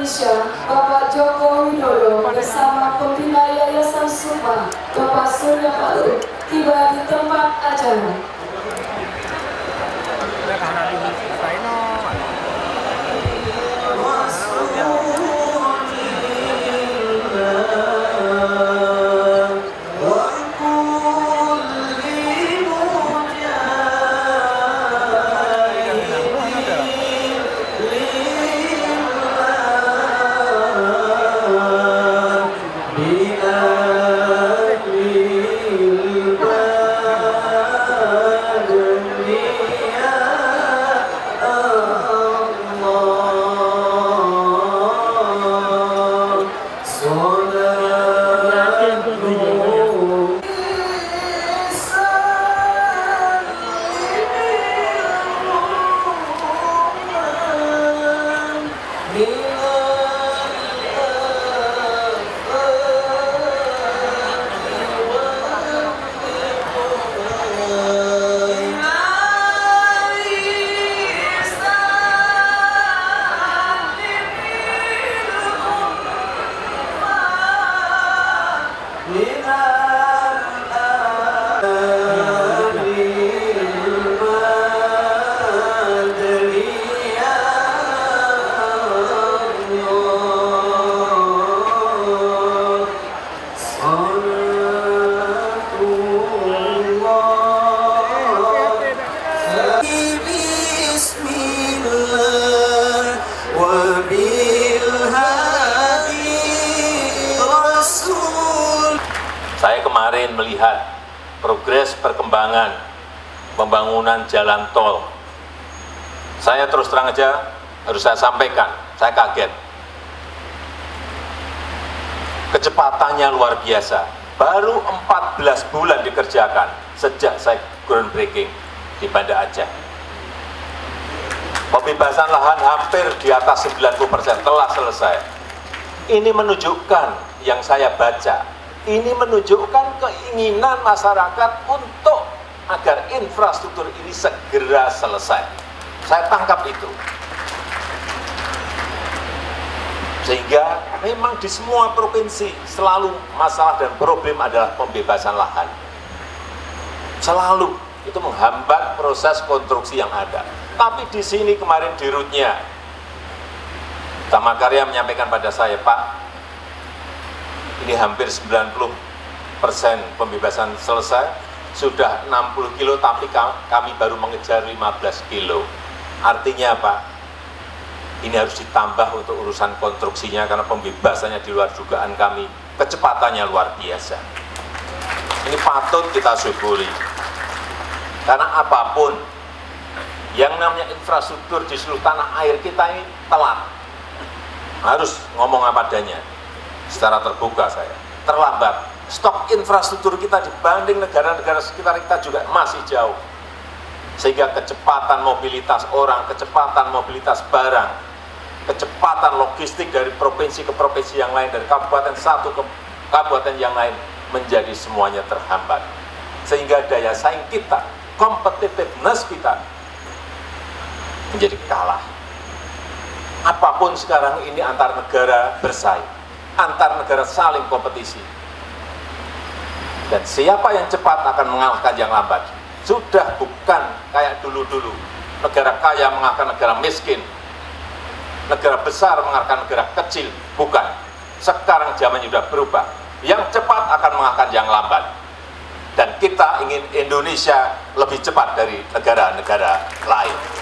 Indonesia, Bapak Joko Widodo bersama pembina Yayasan Sumpah, Bapak Surya Paloh, tiba di tempat acara. Saya kemarin melihat progres perkembangan pembangunan jalan tol. Saya terus terang aja harus saya sampaikan, saya kaget. Kecepatannya luar biasa. Baru 14 bulan dikerjakan sejak saya groundbreaking di Banda Aceh. Pembebasan lahan hampir di atas 90% telah selesai. Ini menunjukkan yang saya baca. Ini menunjukkan keinginan masyarakat untuk agar infrastruktur ini segera selesai. Saya tangkap itu. Sehingga memang di semua provinsi selalu masalah dan problem adalah pembebasan lahan. Selalu itu menghambat proses konstruksi yang ada. Tapi di sini kemarin di Rutnya, Taman Karya menyampaikan pada saya, Pak, ini hampir 90% pembebasan selesai, sudah 60 kilo tapi kami baru mengejar 15 kilo. Artinya apa? Ini harus ditambah untuk urusan konstruksinya karena pembebasannya di luar dugaan kami, kecepatannya luar biasa. Ini patut kita syukuri. Karena apapun yang namanya infrastruktur di seluruh tanah air kita ini telat. Harus ngomong apa adanya. Secara terbuka saya, terlambat. Stok infrastruktur kita dibanding negara-negara sekitar kita juga masih jauh. Sehingga kecepatan mobilitas orang, kecepatan mobilitas barang, kecepatan logistik dari provinsi ke provinsi yang lain, dari kabupaten satu ke kabupaten yang lain, menjadi semuanya terhambat. Sehingga daya saing kita, competitiveness kita, menjadi kalah. Apapun sekarang ini antar negara bersaing. Antar negara saling kompetisi. Dan siapa yang cepat akan mengalahkan yang lambat. Sudah bukan kayak dulu-dulu. Negara kaya mengalahkan negara miskin. Negara besar mengalahkan negara kecil. Bukan. Sekarang zamannya sudah berubah. Yang cepat akan mengalahkan yang lambat. Dan kita ingin Indonesia lebih cepat dari negara-negara lain.